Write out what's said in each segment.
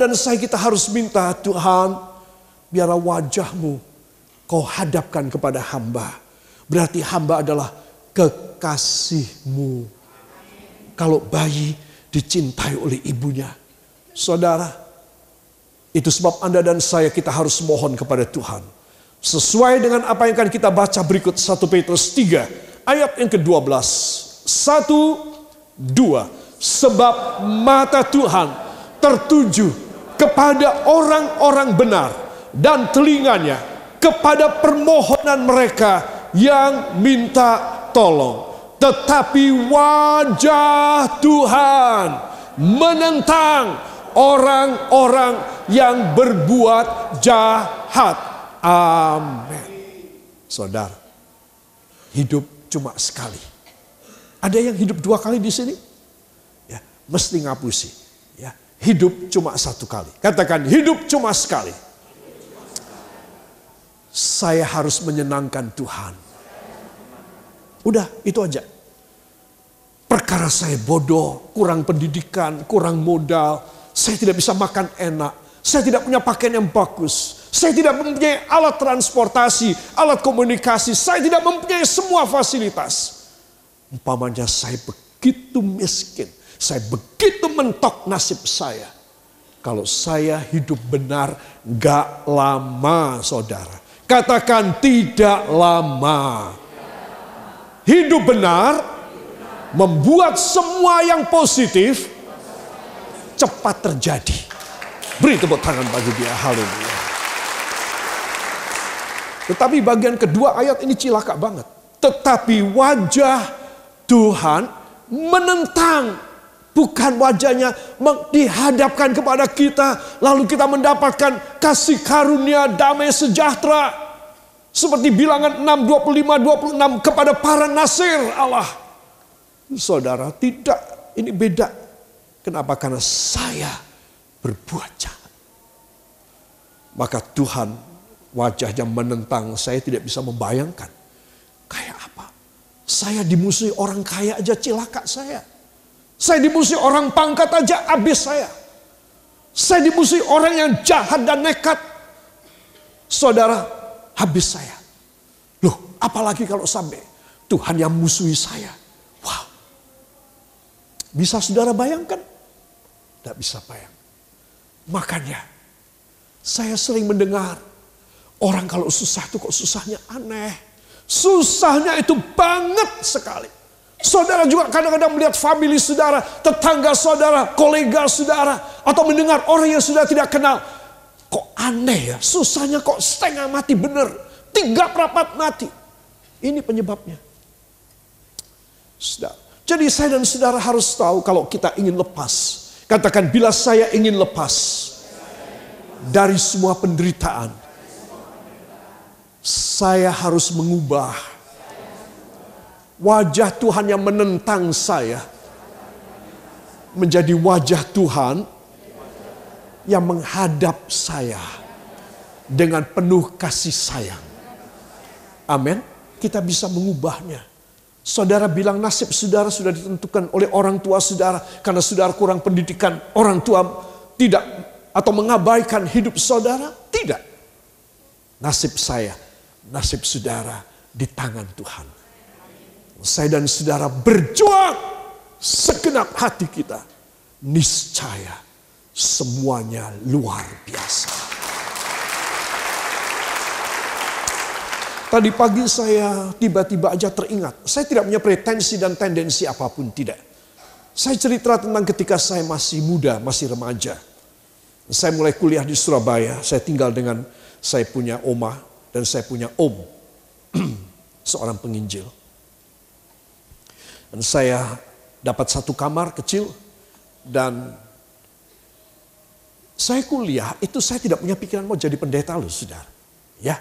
dan saya kita harus minta, Tuhan, biarlah wajah-Mu Kau hadapkan kepada hamba. Berarti hamba adalah kekasih-Mu. Kalau bayi dicintai oleh ibunya. Saudara, itu sebab Anda dan saya kita harus mohon kepada Tuhan. Sesuai dengan apa yang akan kita baca berikut 1 Petrus 3 ayat yang ke-12. 1, 2. Sebab mata Tuhan tertuju kepada orang-orang benar dan telinganya kepada permohonan mereka yang minta tolong. Tetapi wajah Tuhan menentang orang-orang yang berbuat jahat. Amin. Saudara, hidup cuma sekali. Ada yang hidup 2 kali di sini? Ya, mesti ngapusi. Ya, hidup cuma 1 kali. Katakan, hidup cuma sekali. Saya harus menyenangkan Tuhan. Udah, itu aja. Perkara saya bodoh, kurang pendidikan, kurang modal. Saya tidak bisa makan enak. Saya tidak punya pakaian yang bagus. Saya tidak mempunyai alat transportasi, alat komunikasi. Saya tidak mempunyai semua fasilitas. Umpamanya saya begitu miskin. Saya begitu mentok nasib saya. Kalau saya hidup benar, gak lama, saudara. Katakan tidak lama. Hidup benar membuat semua yang positif cepat terjadi. Beri tepuk tangan bagi dia. Haleluya. Tetapi bagian kedua ayat ini cilaka banget. Tetapi wajah Tuhan menentang. Bukan wajahnya dihadapkan kepada kita. Lalu kita mendapatkan kasih karunia damai sejahtera. Seperti bilangan 6, 25, 26 kepada para nasir Allah. Saudara, tidak. Ini beda. Kenapa? Karena saya berbuat jahat. Maka Tuhan wajahnya menentang. Saya tidak bisa membayangkan. Kayak apa? Saya dimusuhi orang kaya aja cilaka saya. Saya dimusuhi orang pangkat aja habis saya. Saya dimusuhi orang yang jahat dan nekat. Saudara, habis saya. Loh, apalagi kalau sampai Tuhan yang musuhi saya. Wow. Bisa saudara bayangkan? Tidak bisa bayangkan. Makanya saya sering mendengar orang kalau susah itu kok susahnya aneh. Susahnya itu banget sekali. Saudara juga kadang-kadang melihat famili saudara, tetangga saudara, kolega saudara, atau mendengar orang yang sudah tidak kenal. Kok aneh ya, susahnya kok setengah mati bener, 3/4 mati. Ini penyebabnya. Saudara. Jadi saya dan saudara harus tahu kalau kita ingin lepas. Katakan, bila saya ingin lepas dari semua penderitaan, saya harus mengubah wajah Tuhan yang menentang saya menjadi wajah Tuhan yang menghadap saya dengan penuh kasih sayang. Amin. Kita bisa mengubahnya. Saudara bilang nasib saudara sudah ditentukan oleh orang tua saudara. Karena saudara kurang pendidikan, orang tua tidak atau mengabaikan hidup saudara. Tidak. Nasib saya, nasib saudara di tangan Tuhan. Saya dan saudara berjuang segenap hati kita. Niscaya semuanya luar biasa. Tadi pagi saya tiba-tiba aja teringat. Saya tidak punya pretensi dan tendensi apapun, tidak. Saya cerita tentang ketika saya masih muda, masih remaja. Saya mulai kuliah di Surabaya. Saya tinggal dengan, saya punya oma dan saya punya om. Seorang penginjil. Dan saya dapat satu kamar kecil. Dan saya kuliah, itu saya tidak punya pikiran mau jadi pendeta loh, saudara. Ya.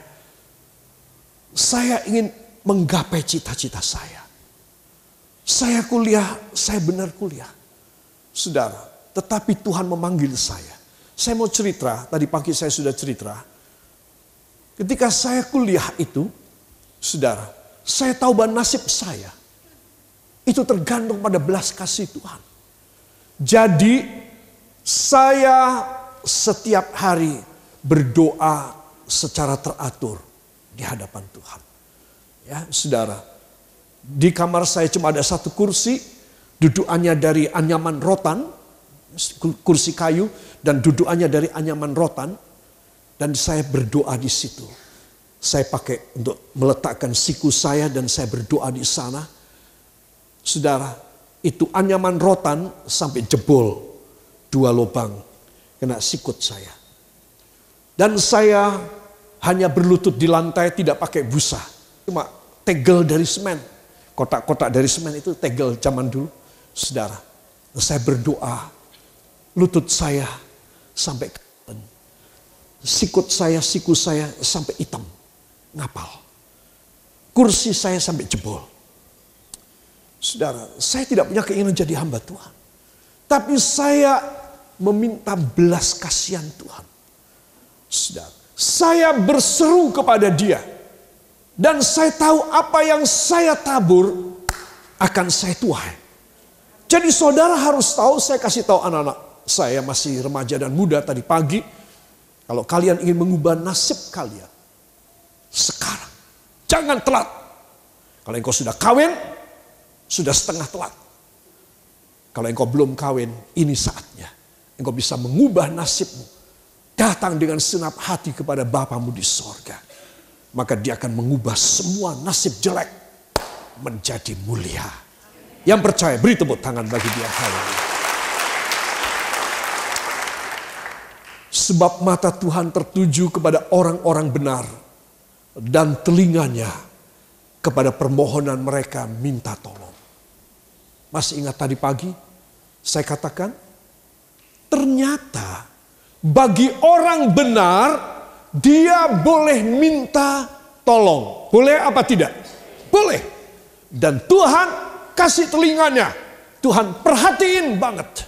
Saya ingin menggapai cita-cita saya. Saya kuliah, saya benar kuliah. Saudara, tetapi Tuhan memanggil saya. Saya mau cerita, tadi pagi saya sudah cerita. Ketika saya kuliah itu, saudara, saya tahu bahwa nasib saya itu tergantung pada belas kasih Tuhan. Jadi saya setiap hari berdoa secara teratur di hadapan Tuhan. Ya, saudara, di kamar saya cuma ada satu kursi, dudukannya dari anyaman rotan, kursi kayu, dan dudukannya dari anyaman rotan, dan saya berdoa di situ. Saya pakai untuk meletakkan siku saya dan saya berdoa di sana. Saudara, itu anyaman rotan sampai jebol 2 lubang kena sikut saya. Dan saya hanya berlutut di lantai, tidak pakai busa. Cuma tegel dari semen. Kotak-kotak dari semen itu tegel zaman dulu. Saudara, saya berdoa. Lutut saya sampai kapan. Sikut saya, siku saya sampai hitam. Ngapal. Kursi saya sampai jebol. Saudara, saya tidak punya keinginan jadi hamba Tuhan. Tapi saya meminta belas kasihan Tuhan. Saudara, saya berseru kepada Dia. Dan saya tahu apa yang saya tabur akan saya tuai. Jadi saudara harus tahu, saya kasih tahu anak-anak saya masih remaja dan muda tadi pagi. Kalau kalian ingin mengubah nasib kalian, sekarang. Jangan telat. Kalau engkau sudah kawin, sudah setengah telat. Kalau engkau belum kawin, ini saatnya. Engkau bisa mengubah nasibmu. Datang dengan senap hati kepada Bapamu di sorga. Maka Dia akan mengubah semua nasib jelek menjadi mulia. Yang percaya, beri tepuk tangan bagi Dia. Haleluya. Sebab mata Tuhan tertuju kepada orang-orang benar. Dan telinganya kepada permohonan mereka minta tolong. Masih ingat tadi pagi saya katakan, ternyata bagi orang benar dia boleh minta tolong. Boleh apa tidak? Boleh. Dan Tuhan kasih telinganya. Tuhan perhatiin banget.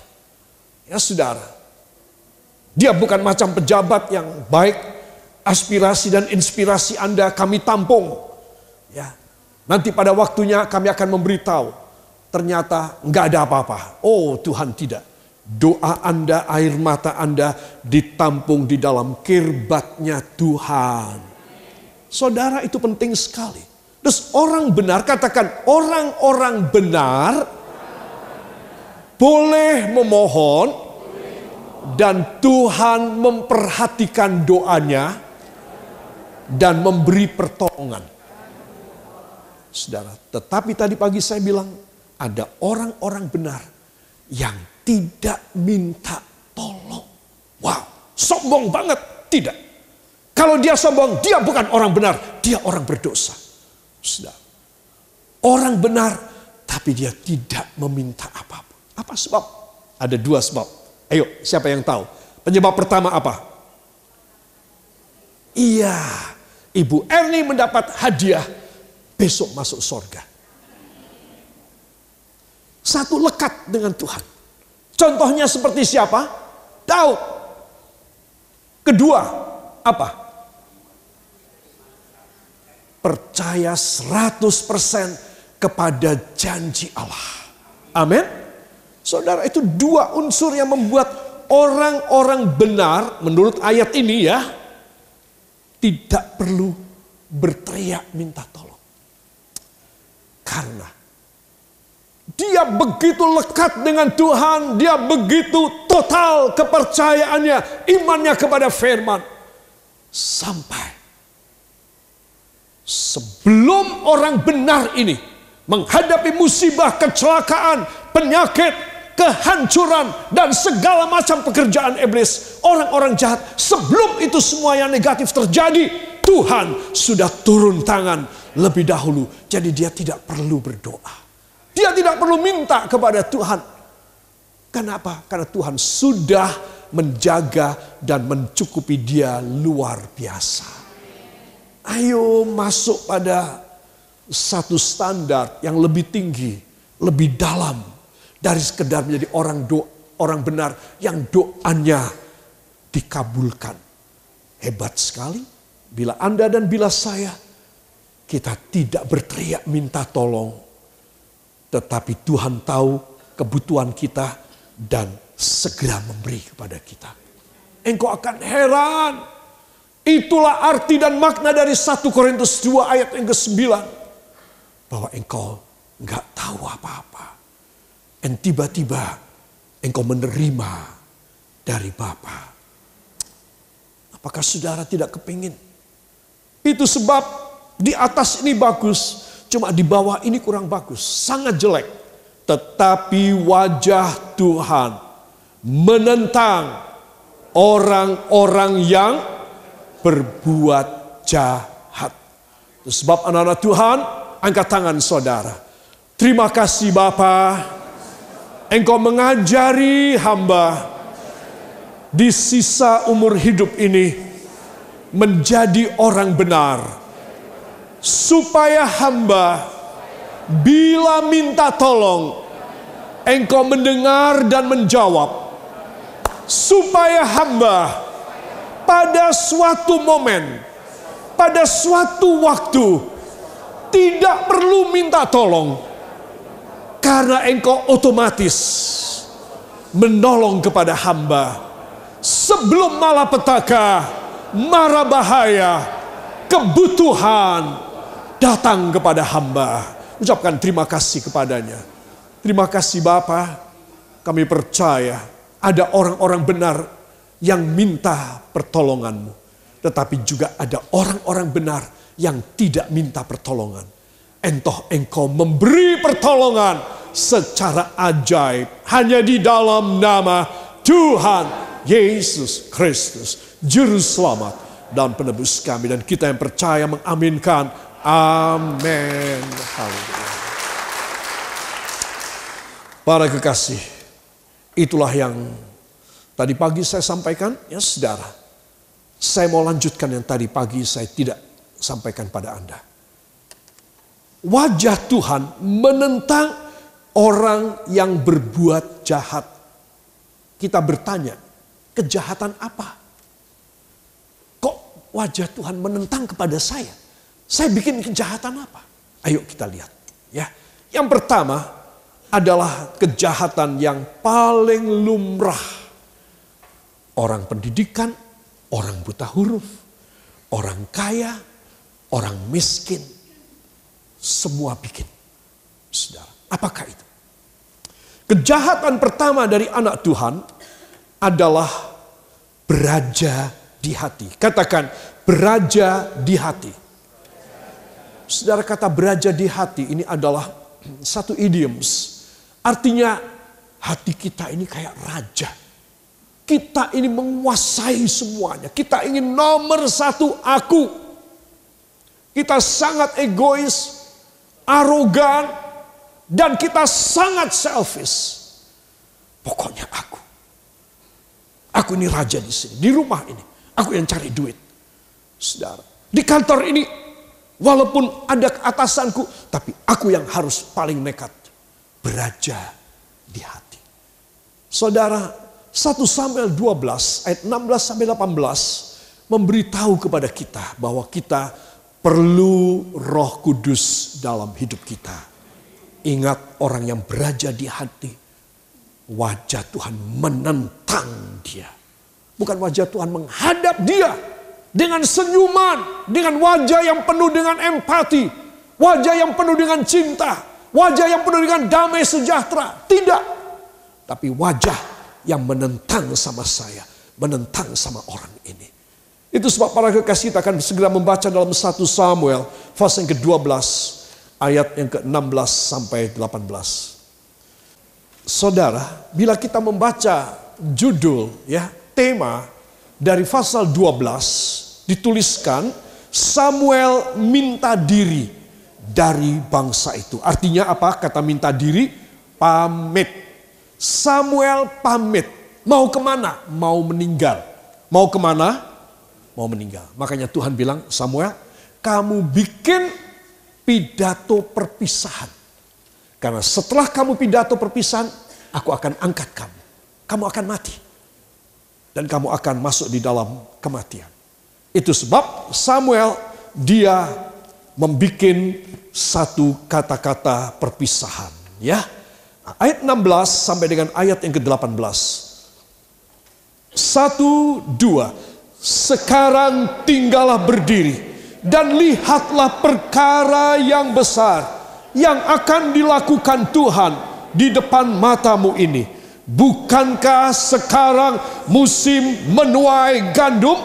Ya saudara, Dia bukan macam pejabat yang baik. Aspirasi dan inspirasi Anda kami tampung. Ya, nanti pada waktunya kami akan memberitahu. Ternyata nggak ada apa-apa. Oh Tuhan, tidak. Doa Anda, air mata Anda ditampung di dalam kirbatnya Tuhan. Saudara, itu penting sekali. Terus orang benar, katakan orang-orang benar boleh memohon dan Tuhan memperhatikan doanya dan memberi pertolongan. Saudara, tetapi tadi pagi saya bilang ada orang-orang benar yang tidak minta tolong. Wow, sombong banget. Tidak. Kalau dia sombong, dia bukan orang benar, dia orang berdosa. Saudara, orang benar tapi dia tidak meminta apapun. Apa sebab? Ada 2 sebab. Ayo, siapa yang tahu? Penyebab pertama apa? Iya, Ibu Erni mendapat hadiah besok masuk surga. Satu, lekat dengan Tuhan. Contohnya seperti siapa? Daud. Kedua, apa? Percaya 100% kepada janji Allah. Amin. Saudara, itu 2 unsur yang membuat orang-orang benar menurut ayat ini ya, tidak perlu berteriak minta tolong. Karena dia begitu lekat dengan Tuhan, dia begitu total kepercayaannya, imannya kepada firman. Sampai sebelum orang benar ini menghadapi musibah, kecelakaan, penyakit, kehancuran, dan segala macam pekerjaan iblis, orang-orang jahat, sebelum itu semua yang negatif terjadi, Tuhan sudah turun tangan lebih dahulu. Jadi dia tidak perlu berdoa. Dia tidak perlu minta kepada Tuhan. Kenapa? Karena Tuhan sudah menjaga dan mencukupi dia luar biasa. Ayo masuk pada satu standar yang lebih tinggi, lebih dalam dari sekedar menjadi orang benar yang doanya dikabulkan. Hebat sekali bila Anda dan bila saya, kita tidak berteriak minta tolong. Tetapi Tuhan tahu kebutuhan kita dan segera memberi kepada kita. engkau akan heran. Itulah arti dan makna dari 1 Korintus 2 ayat yang ke-9. Bahwa engkau nggak tahu apa-apa. Dan tiba-tiba engkau menerima dari Bapa. Apakah saudara tidak kepingin? Itu sebab di atas ini bagus, cuma di bawah ini kurang bagus. Sangat jelek. Tetapi wajah Tuhan menentang orang-orang yang berbuat jahat. Itu sebab anak-anak Tuhan, angkat tangan saudara. Terima kasih Bapa, engkau mengajari hamba di sisa umur hidup ini menjadi orang benar. Supaya hamba bila minta tolong, engkau mendengar dan menjawab. Supaya hamba pada suatu momen, pada suatu waktu, tidak perlu minta tolong. Karena engkau otomatis menolong kepada hamba. Sebelum malapetaka, mara bahaya, kebutuhan datang kepada hamba. Ucapkan terima kasih kepadanya. Terima kasih Bapa, kami percaya ada orang-orang benar yang minta pertolongan-Mu. Tetapi juga ada orang-orang benar yang tidak minta pertolongan. Entah engkau memberi pertolongan secara ajaib. Hanya di dalam nama Tuhan Yesus Kristus, Juru Selamat dan Penebus kami. Dan kita yang percaya mengaminkan. Amin. Haleluya. Para kekasih, itulah yang tadi pagi saya sampaikan, ya saudara. Saya mau lanjutkan yang tadi pagi saya tidak sampaikan pada Anda. Wajah Tuhan menentang orang yang berbuat jahat. Kita bertanya, kejahatan apa? Kok wajah Tuhan menentang kepada saya? Saya bikin kejahatan apa? Ayo kita lihat. Ya, yang pertama adalah kejahatan yang paling lumrah. Orang pendidikan, orang buta huruf, orang kaya, orang miskin. Semua bikin. Saudara, apakah itu? Kejahatan pertama dari anak Tuhan adalah beraja di hati. Katakan, beraja di hati. Saudara, kata beraja di hati ini adalah satu idioms. Artinya hati kita ini kayak raja. Kita ini menguasai semuanya. Kita ingin nomor satu aku. Kita sangat egois, arogan, dan kita sangat selfish. Pokoknya aku. Aku ini raja di sini, di rumah ini. Aku yang cari duit. Saudara, di kantor ini walaupun ada atasanku, tapi aku yang harus paling nekat. Beraja di hati. Saudara, 1 Samuel 12 ayat 16 sampai 18 memberitahu kepada kita bahwa kita perlu Roh Kudus dalam hidup kita. Ingat, orang yang beraja di hati, wajah Tuhan menentang dia. Bukan wajah Tuhan menghadap dia dengan senyuman, dengan wajah yang penuh dengan empati, wajah yang penuh dengan cinta, wajah yang penuh dengan damai sejahtera. Tidak. Tapi wajah yang menentang sama saya, menentang sama orang ini. Itu sebab para kekasih kita akan segera membaca dalam 1 Samuel pasal yang ke-12 ayat yang ke-16 sampai 18. Saudara, bila kita membaca judul, ya, tema dari pasal 12 dituliskan Samuel minta diri dari bangsa itu. Artinya apa? Kata minta diri, pamit. Samuel pamit. Mau kemana? Mau meninggal. Mau kemana? Mau meninggal. Makanya Tuhan bilang, Samuel, kamu bikin pidato perpisahan. Karena setelah kamu pidato perpisahan, aku akan angkat kamu. Kamu akan mati. Dan kamu akan masuk di dalam kematian. Itu sebab Samuel dia membuat satu kata-kata perpisahan. Ya, ayat 16 sampai dengan ayat yang ke-18. 1, 2. Sekarang tinggallah berdiri dan lihatlah perkara yang besar yang akan dilakukan Tuhan di depan matamu ini. Bukankah sekarang musim menuai gandum?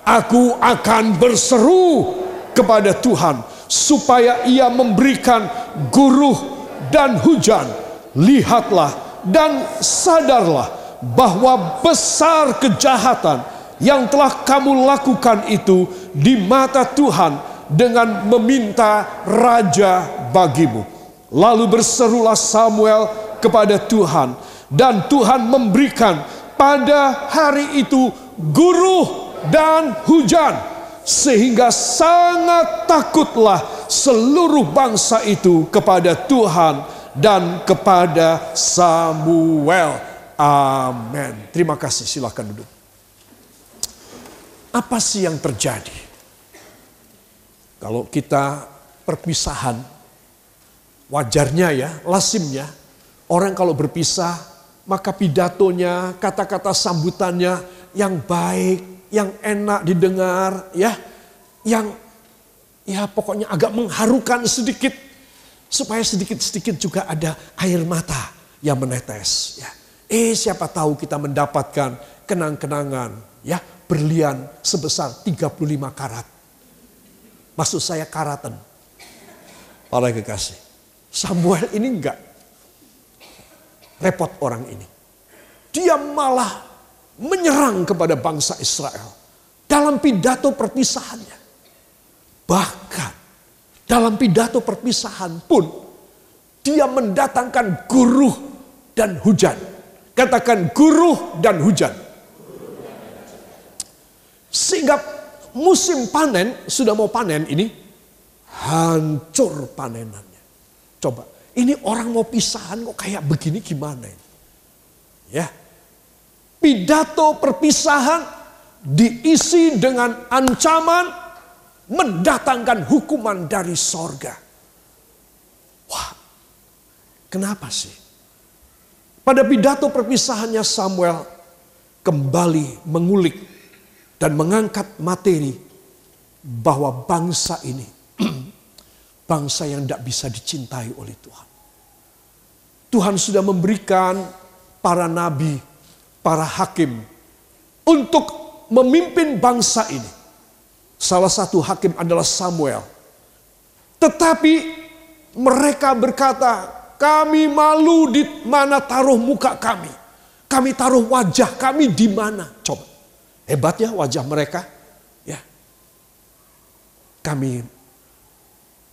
Aku akan berseru kepada Tuhan supaya ia memberikan guruh dan hujan. Lihatlah dan sadarlah bahwa besar kejahatan yang telah kamu lakukan itu di mata Tuhan dengan meminta raja bagimu. Lalu berserulah Samuel kepada Tuhan, dan Tuhan memberikan pada hari itu guruh dan hujan, sehingga sangat takutlah seluruh bangsa itu kepada Tuhan dan kepada Samuel. Amin. Terima kasih, silakan duduk. Apa sih yang terjadi? Kalau kita perpisahan, wajarnya ya, lazimnya, orang kalau berpisah, maka pidatonya, kata-kata sambutannya yang baik, yang enak didengar, ya, yang ya pokoknya agak mengharukan sedikit, supaya sedikit-sedikit juga ada air mata yang menetes. Ya. Siapa tahu kita mendapatkan kenang-kenangan, ya, berlian sebesar 35 karat. Maksud saya karatan. Para kekasih, Samuel ini enggak repot orang ini. Dia malah menyerang kepada bangsa Israel dalam pidato perpisahannya. Bahkan dalam pidato perpisahan pun dia mendatangkan guruh dan hujan. Katakan guruh dan hujan. Sehingga musim panen, sudah mau panen ini, hancur panenannya. Coba, ini orang mau pisahan kok kayak begini gimana ini? Ya. Pidato perpisahan diisi dengan ancaman mendatangkan hukuman dari sorga. Wah, kenapa sih? Pada pidato perpisahannya Samuel kembali mengulik dan mengangkat materi bahwa bangsa ini bangsa yang tidak bisa dicintai oleh Tuhan. Tuhan sudah memberikan para nabi, para hakim untuk memimpin bangsa ini. Salah satu hakim adalah Samuel. Tetapi mereka berkata, kami malu di mana taruh muka kami. Kami taruh wajah kami di mana? Coba. Hebat ya wajah mereka. Ya. Kami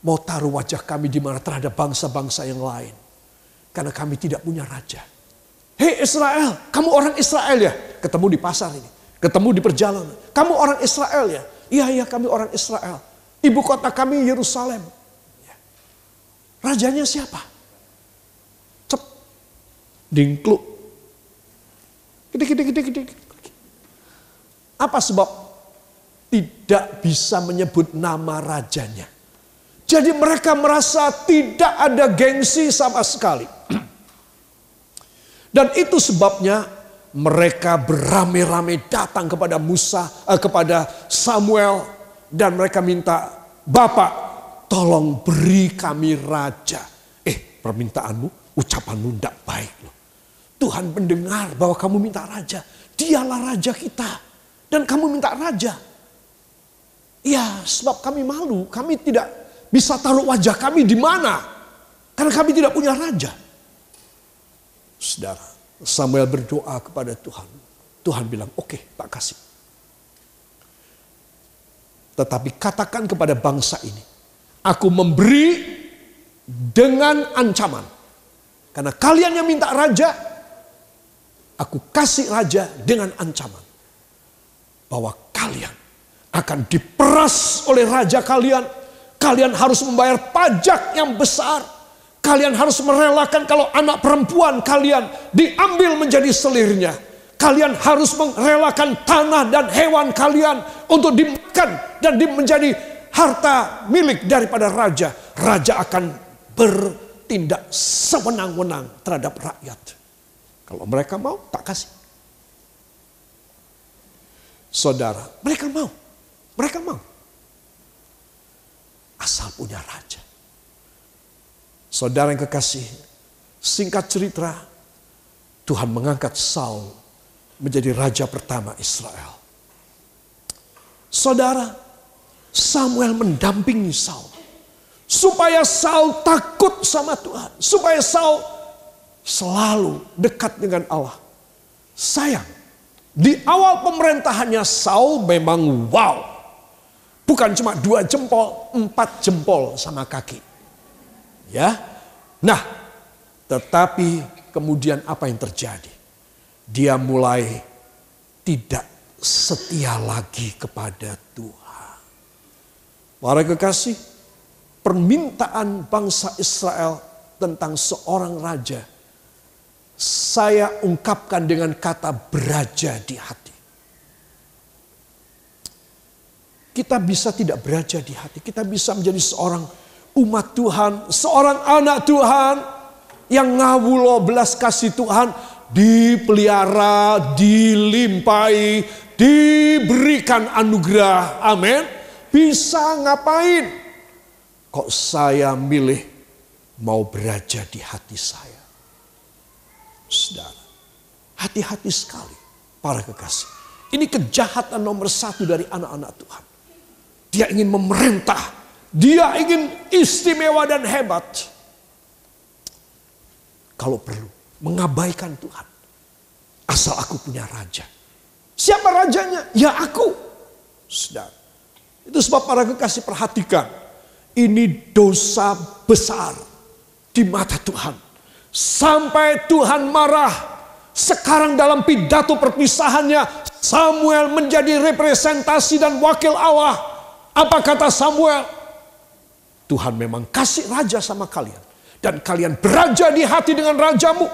mau taruh wajah kami di mana terhadap bangsa-bangsa yang lain. Karena kami tidak punya raja. Hei Israel, kamu orang Israel ya? Ketemu di pasar ini. Ketemu di perjalanan. Kamu orang Israel ya? Iya, kami orang Israel. Ibu kota kami Yerusalem. Ya. Rajanya siapa? Cep. Dingkluk. Gede. Apa sebab tidak bisa menyebut nama rajanya? Jadi mereka merasa tidak ada gengsi sama sekali. Dan itu sebabnya mereka beramai-ramai datang kepada kepada Samuel. Dan mereka minta, Bapak tolong beri kami raja. Permintaanmu, ucapanmu tidak baik loh. Tuhan mendengar bahwa kamu minta raja. Dialah raja kita. Dan kamu minta raja. Ya sebab kami malu, kami tidak bisa taruh wajah kami di mana. Karena kami tidak punya raja. Saudara, Samuel berdoa kepada Tuhan. Tuhan bilang, oke, tak kasih. Tetapi katakan kepada bangsa ini, aku memberi dengan ancaman. Karena kalian yang minta raja, aku kasih raja dengan ancaman. Bahwa kalian akan diperas oleh raja kalian. Kalian harus membayar pajak yang besar. Kalian harus merelakan kalau anak perempuan kalian diambil menjadi selirnya. Kalian harus merelakan tanah dan hewan kalian untuk dimakan dan menjadi harta milik daripada raja. Raja akan bertindak sewenang-wenang terhadap rakyat. Kalau mereka mau, tak kasih. Saudara, mereka mau. Mereka mau. Asal punya raja. Saudara yang kekasih, singkat cerita, Tuhan mengangkat Saul menjadi raja pertama Israel. Saudara, Samuel mendampingi Saul. Supaya Saul takut sama Tuhan. Supaya Saul selalu dekat dengan Allah. Sayang, di awal pemerintahannya Saul memang wow. Bukan cuma 2 jempol, 4 jempol sama kaki. Ya. Nah, tetapi kemudian apa yang terjadi? Dia mulai tidak setia lagi kepada Tuhan. Para kekasih, permintaan bangsa Israel tentang seorang raja, saya ungkapkan dengan kata beraja di hati. Kita bisa tidak beraja di hati. Kita bisa menjadi seorang umat Tuhan, seorang anak Tuhan yang ngawulo belas kasih Tuhan, dipelihara, dilimpahi, diberikan anugerah. Amin. Bisa ngapain? Kok saya milih mau beraja di hati saya? Saudara, hati-hati sekali para kekasih. Ini kejahatan nomor 1 dari anak-anak Tuhan. Dia ingin memerintah. Dia ingin istimewa dan hebat. Kalau perlu, mengabaikan Tuhan. Asal aku punya raja. Siapa rajanya? Ya aku. Saudara. Itu sebab para kekasih perhatikan. Ini dosa besar di mata Tuhan. Sampai Tuhan marah. Sekarang dalam pidato perpisahannya, Samuel menjadi representasi dan wakil Allah. Apa kata Samuel? Tuhan memang kasih raja sama kalian. Dan kalian beraja di hati dengan rajamu.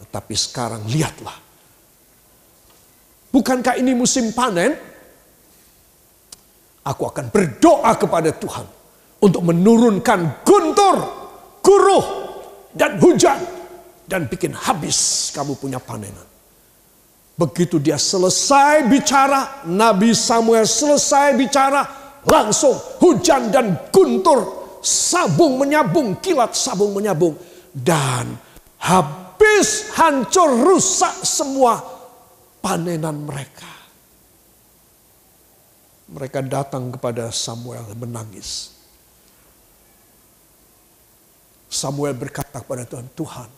Tetapi sekarang lihatlah. Bukankah ini musim panen? Aku akan berdoa kepada Tuhan. Untuk menurunkan guntur, guruh, dan hujan. Dan bikin habis kamu punya panenan. Begitu dia selesai bicara, Nabi Samuel selesai bicara, langsung hujan dan guntur, sabung menyabung, kilat sabung menyabung. Dan habis, hancur, rusak semua panenan mereka. Mereka datang kepada Samuel menangis. Samuel berkata kepada Tuhan, Tuhan,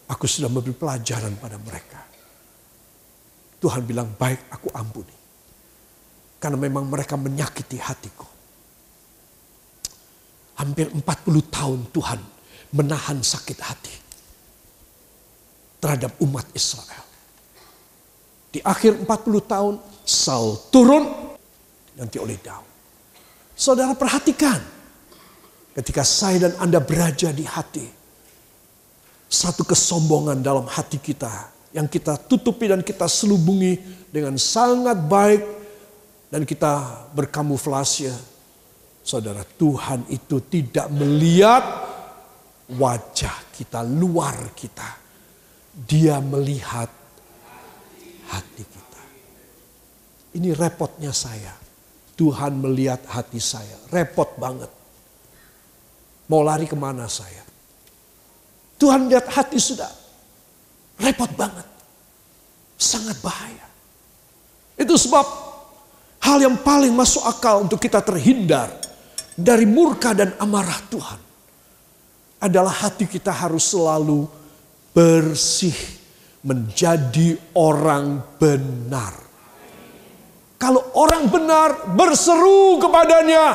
aku sudah memberi pelajaran pada mereka. Tuhan bilang, baik, aku ampuni. Karena memang mereka menyakiti hatiku. Hampir 40 tahun Tuhan menahan sakit hati terhadap umat Israel. Di akhir 40 tahun Saul turun nanti oleh Daud. Saudara perhatikan. Ketika saya dan Anda beraja di hati. Satu kesombongan dalam hati kita. Yang kita tutupi dan kita selubungi dengan sangat baik. Dan kita berkamuflase. Saudara, Tuhan itu tidak melihat wajah kita, luar kita. Dia melihat hati kita. Ini repotnya saya. Tuhan melihat hati saya. Repot banget. Mau lari kemana saya? Tuhan lihat hati sudah. Repot banget. Sangat bahaya. Itu sebab hal yang paling masuk akal untuk kita terhindar dari murka dan amarah Tuhan adalah hati kita harus selalu bersih, menjadi orang benar. Kalau orang benar berseru kepadanya,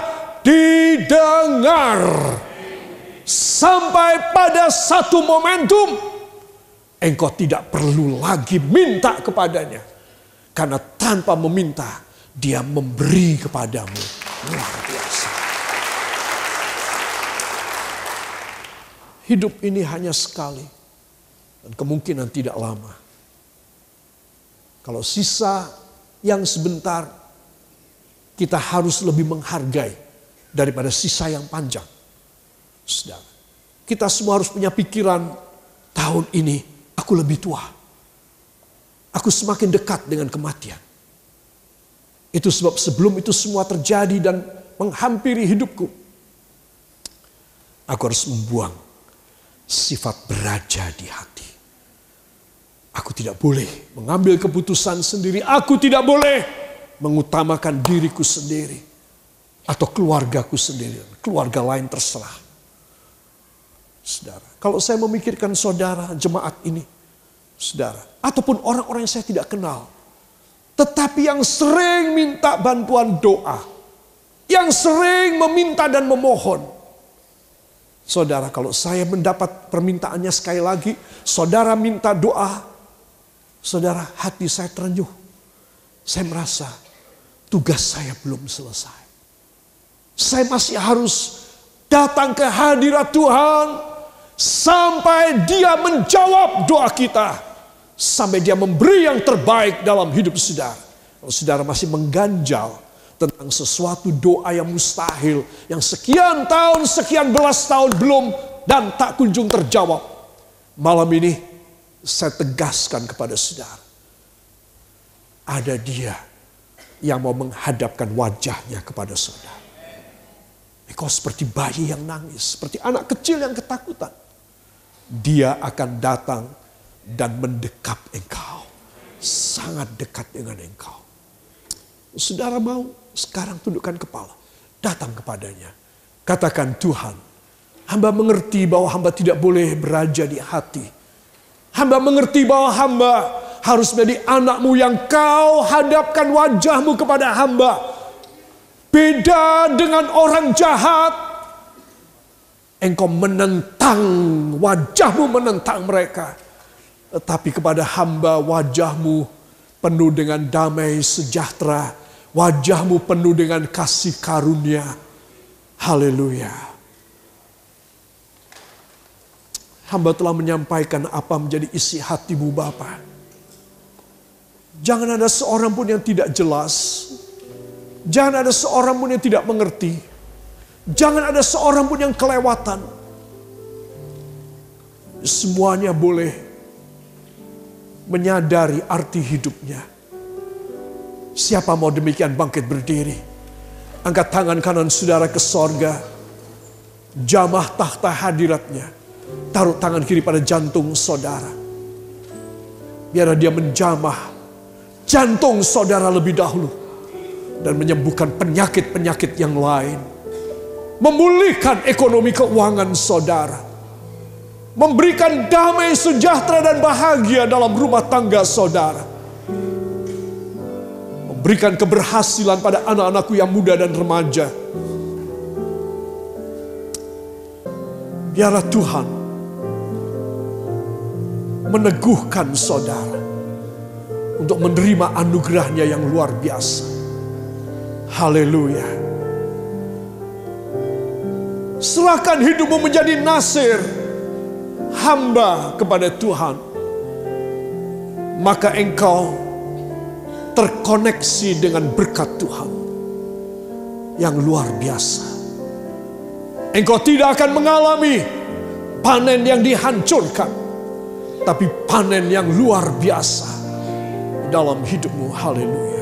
didengar. Sampai pada satu momentum, engkau tidak perlu lagi minta kepadanya. Karena tanpa meminta, dia memberi kepadamu. Luar biasa. Hidup ini hanya sekali. Dan kemungkinan tidak lama. Kalau sisa yang sebentar, kita harus lebih menghargai daripada sisa yang panjang. Saudara, kita semua harus punya pikiran, tahun ini aku lebih tua. Aku semakin dekat dengan kematian. Itu sebab sebelum itu semua terjadi dan menghampiri hidupku, aku harus membuang sifat beraja di hati. Aku tidak boleh mengambil keputusan sendiri. Aku tidak boleh mengutamakan diriku sendiri atau keluargaku sendiri. Keluarga lain terserah. Saudara, kalau saya memikirkan saudara jemaat ini, saudara, ataupun orang-orang yang saya tidak kenal, tetapi yang sering minta bantuan doa, yang sering meminta dan memohon. Saudara, kalau saya mendapat permintaannya sekali lagi, saudara minta doa, saudara, hati saya terenyuh. Saya merasa tugas saya belum selesai. Saya masih harus datang ke hadirat Tuhan sampai Dia menjawab doa kita. Sampai Dia memberi yang terbaik dalam hidup saudara. Kalau saudara masih mengganjal tentang sesuatu doa yang mustahil, yang sekian tahun, sekian belas tahun belum dan tak kunjung terjawab, malam ini saya tegaskan kepada saudara, ada Dia yang mau menghadapkan wajahnya kepada saudara. Engkau seperti bayi yang nangis, seperti anak kecil yang ketakutan. Dia akan datang dan mendekap engkau, sangat dekat dengan engkau. Saudara mau sekarang tundukkan kepala, datang kepadanya. Katakan, Tuhan, hamba mengerti bahwa hamba tidak boleh beraja di hati. Hamba mengerti bahwa hamba harus menjadi anak-Mu yang Kau hadapkan wajah-Mu kepada hamba. Beda dengan orang jahat. Engkau menentang, wajah-Mu menentang mereka. Tetapi kepada hamba wajah-Mu penuh dengan damai sejahtera. Wajah-Mu penuh dengan kasih karunia. Haleluya. Hamba telah menyampaikan apa menjadi isi hati-Mu Bapa. Jangan ada seorang pun yang tidak jelas. Jangan ada seorang pun yang tidak mengerti. Jangan ada seorang pun yang kelewatan. Semuanya boleh menyadari arti hidupnya. Siapa mau demikian bangkit berdiri? Angkat tangan kanan saudara ke sorga. Jamah tahta hadiratnya. Taruh tangan kiri pada jantung saudara. Biar Dia menjamah jantung saudara lebih dahulu. Dan menyembuhkan penyakit-penyakit yang lain. Memulihkan ekonomi keuangan saudara. Memberikan damai sejahtera dan bahagia dalam rumah tangga saudara. Memberikan keberhasilan pada anak-anakku yang muda dan remaja. Biarlah Tuhan meneguhkan saudara untuk menerima anugerahnya yang luar biasa. Haleluya. Serahkan hidupmu menjadi nasir, hamba kepada Tuhan. Maka engkau terkoneksi dengan berkat Tuhan yang luar biasa. Engkau tidak akan mengalami panen yang dihancurkan, tapi panen yang luar biasa dalam hidupmu. Haleluya.